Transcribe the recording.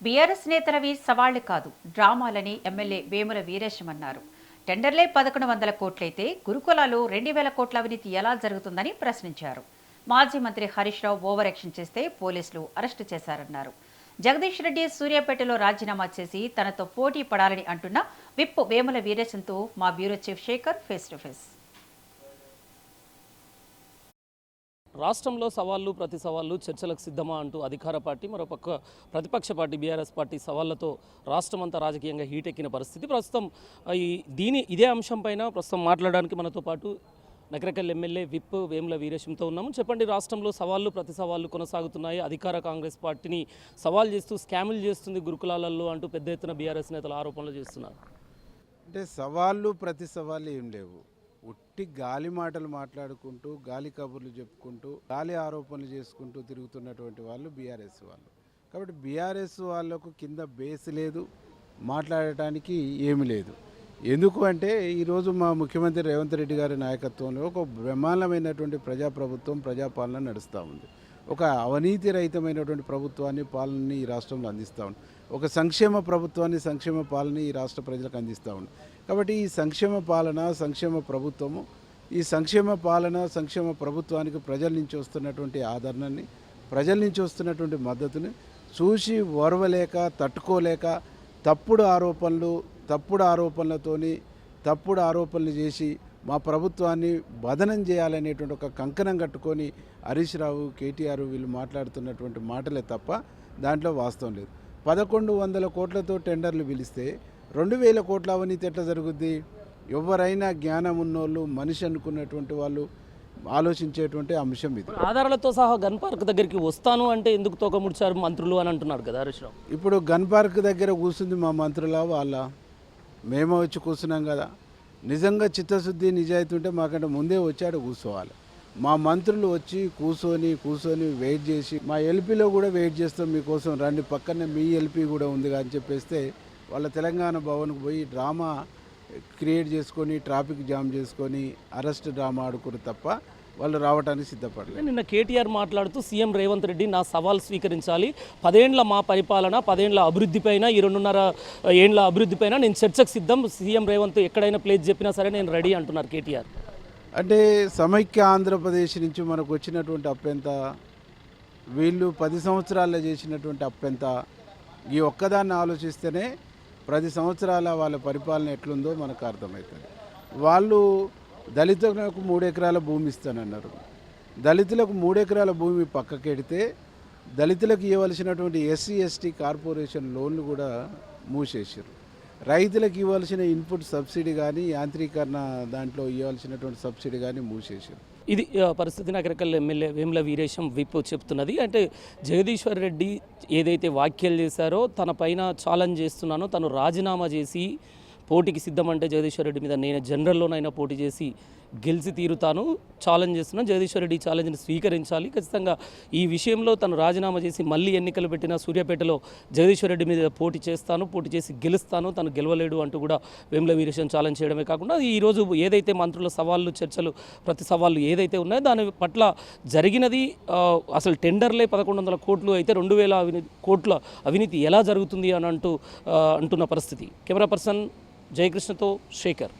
BRS నేతలవి సవాళ్లు కాదు, డ్రామాలని MLA Vemula Veeresham అన్నారు. టెండర్లే 1100 కోట్లయితే గురుకులాలు 2000 కోట్ల అవినీతి ఎలా జరుగుతుందని ప్రశ్నించారు. మాజీ మంత్రి హరీష్ రావు ఓవర్ యాక్షన్ చేస్తే పోలీసులు అరెస్టు చేశారన్నారు. జగదీష్ రెడ్డి సూర్యాపేటలో రాజీనామా చేసి తనతో పోటీ పడాలని అంటున్న విప్ వేముల వీరేశంతో మా bureau chief Shekhar face to face. రాష్ట్రంలో సవాళ్లు ప్రతి సవాళ్లు చర్చలకు సిద్ధమా అంటూ అధికార పార్టీ మరోపక్క ప్రతిపక్ష పార్టీ బీఆర్ఎస్ పార్టీ సవాళ్లతో రాష్ట్రమంతా రాజకీయంగా హీటెక్కిన పరిస్థితి. ప్రస్తుతం ఇదే అంశంపైన ప్రస్తుతం మాట్లాడడానికి మనతో పాటు నకరేకల్ ఎమ్మెల్యే విప్ వేముల వీరేశంతో ఉన్నాము. చెప్పండి, రాష్ట్రంలో సవాళ్లు ప్రతి సవాళ్లు కొనసాగుతున్నాయి. అధికార కాంగ్రెస్ పార్టీని సవాల్ చేస్తూ స్కాములు చేస్తుంది గురుకులాలలో అంటూ పెద్ద ఎత్తున బీఆర్ఎస్ నేతలు ఆరోపణలు చేస్తున్నారు. అంటే సవాళ్ళు ప్రతి సవాళ్ళు ఏం లేవు, ఉట్టి గాలి మాటలు మాట్లాడుకుంటూ గాలి కబుర్లు చెప్పుకుంటూ గాలి ఆరోపణలు చేసుకుంటూ తిరుగుతున్నటువంటి వాళ్ళు బీఆర్ఎస్ వాళ్ళు. కాబట్టి బీఆర్ఎస్ వాళ్ళకు కింద బేస్ లేదు, మాట్లాడటానికి ఏమి లేదు. ఎందుకు అంటే ఈరోజు మా ముఖ్యమంత్రి రేవంత్ రెడ్డి గారి నాయకత్వంలో ఒక బ్రహ్మాండమైనటువంటి ప్రజాప్రభుత్వం ప్రజాపాలన నడుస్తూ ఉంది. ఒక అవినీతి రహితమైనటువంటి ప్రభుత్వాన్ని పాలనని ఈ రాష్ట్రంలో అందిస్తూ ఉంది. ఒక సంక్షేమ ప్రభుత్వాన్ని సంక్షేమ పాలన ఈ రాష్ట్ర ప్రజలకు అందిస్తూ ఉంది. కాబట్టి ఈ సంక్షేమ పాలన సంక్షేమ ప్రభుత్వము ఈ సంక్షేమ పాలన సంక్షేమ ప్రభుత్వానికి ప్రజల నుంచి వస్తున్నటువంటి ఆదరణని ప్రజల నుంచి వస్తున్నటువంటి మద్దతుని చూసి ఓర్వలేక తట్టుకోలేక తప్పుడు ఆరోపణలతోని తప్పుడు ఆరోపణలు చేసి మా ప్రభుత్వాన్ని బదనం చేయాలనేటువంటి ఒక కంకణం కట్టుకొని హరీష్ రావు కేటీఆర్ వీళ్ళు మాట్లాడుతున్నటువంటి మాటలే తప్ప దాంట్లో వాస్తవం లేదు. 1100 కోట్లతో టెండర్లు పిలిస్తే 2000 కోట్ల అవినీతి ఎట్లా జరుగుద్ది? ఎవరైనా జ్ఞానం ఉన్నోళ్ళు మనిషి అనుకున్నటువంటి వాళ్ళు ఆలోచించేటువంటి అంశం ఇది. ఆధారాలతో సహా గన్ పార్క్ దగ్గరికి వస్తాను అంటే ఎందుకు తోకముడిచారు మంత్రులు అని అంటున్నారు కదా హరీష్ రావు. ఇప్పుడు గన్ పార్క్ దగ్గర కూర్చుంది మా మంత్రుల వాళ్ళ, మేమే వచ్చి కూర్చున్నాం కదా. నిజంగా చిత్తశుద్ధి నిజాయితీ ఉంటే మాకంటే ముందే వచ్చాడు కూర్చోవాలి. మా మంత్రులు వచ్చి కూర్చొని వెయిట్ చేసి మా ఎల్పీలో కూడా వెయిట్ చేస్తాం మీకోసం రండి, పక్కనే మీ ఎల్పీ కూడా ఉంది అని చెప్పేస్తే వాళ్ళ తెలంగాణ భవన్కు పోయి డ్రామా క్రియేట్ చేసుకొని ట్రాఫిక్ జామ్ చేసుకొని అరెస్ట్ డ్రామా ఆడుకుని తప్ప వాళ్ళు రావడానికి సిద్ధపడలేదు. నిన్న కేటీఆర్ మాట్లాడుతూ సీఎం రేవంత్ రెడ్డి నా సవాల్ స్వీకరించాలి, 10 ఏళ్ల మా పరిపాలన 10 ఏళ్ల అభివృద్ధిపైన ఈ 2.5 ఏళ్ల అభివృద్ధిపైన నేను చర్చకు సిద్ధం, సీఎం రేవంత్ ఎక్కడైనా ప్లేస్ చెప్పినా సరే నేను రెడీ అంటున్నారు కేటీఆర్. అంటే సమైక్య ఆంధ్రప్రదేశ్ నుంచి మనకు వచ్చినటువంటి అప్పెంత, వీళ్ళు 10 సంవత్సరాల్లో చేసినటువంటి అప్పెంత, ఈ ఒక్కదాన్ని ఆలోచిస్తేనే 10 సంవత్సరాల వాళ్ళ పరిపాలన ఎట్లుందో మనకు అర్థమవుతుంది. వాళ్ళు దళితులకు 3 ఎకరాల భూమి ఇస్తానన్నారు. దళితులకు 3 ఎకరాల భూమి పక్కకెడితే దళితులకు ఇవ్వవలసినటువంటి ఎస్సీ ఎస్టీ కార్పొరేషన్ లోన్లు కూడా మూసేసారు. రైతులకు ఇవ్వాల్సిన ఇన్పుట్ సబ్సిడీ కానీ యాంత్రీకరణ దాంట్లో ఇవ్వాల్సినటువంటి సబ్సిడీ కానీ మూసేసారు. ఇది పరిస్థితి నకరేకల్ ఎమ్మెల్యే వేముల వీరేశం విప్ చెప్తున్నది. అంటే జగదీశ్వర్ రెడ్డి ఏదైతే వ్యాఖ్యలు చేశారో తన పైన ఛాలెంజ్ చేస్తున్నానో, తను రాజీనామా చేసి పోటీకి సిద్ధమంటే జగదీశ్వర్ రెడ్డి మీద నేను జనరల్లోనైనా పోటీ చేసి గెలిచి తీరుతాను ఛాలెంజ్ చేస్తున్నాను. జగదీశ్వర్ రెడ్డి ఈ ఛాలెంజ్ని స్వీకరించాలి. ఖచ్చితంగా ఈ విషయంలో తను రాజీనామా చేసి మళ్ళీ ఎన్నికలు పెట్టిన సూర్యాపేటలో జగదీశ్వర్ రెడ్డి మీద పోటీ చేసి గెలుస్తాను, తను గెలవలేడు అంటూ కూడా వేముల వీరేశం ఛాలెంజ్ చేయడమే కాకుండా ఈరోజు ఏదైతే మంత్రుల సవాళ్ళు చర్చలు ప్రతి సవాళ్ళు ఏదైతే ఉన్నాయో దాని పట్ల జరిగినది అసలు టెండర్లే 1100 కోట్లు అయితే 2000 కోట్ల అవినీతి ఎలా జరుగుతుంది అని అంటున్న పరిస్థితి. కెమెరా పర్సన్ జయకృష్ణతో శేఖర్.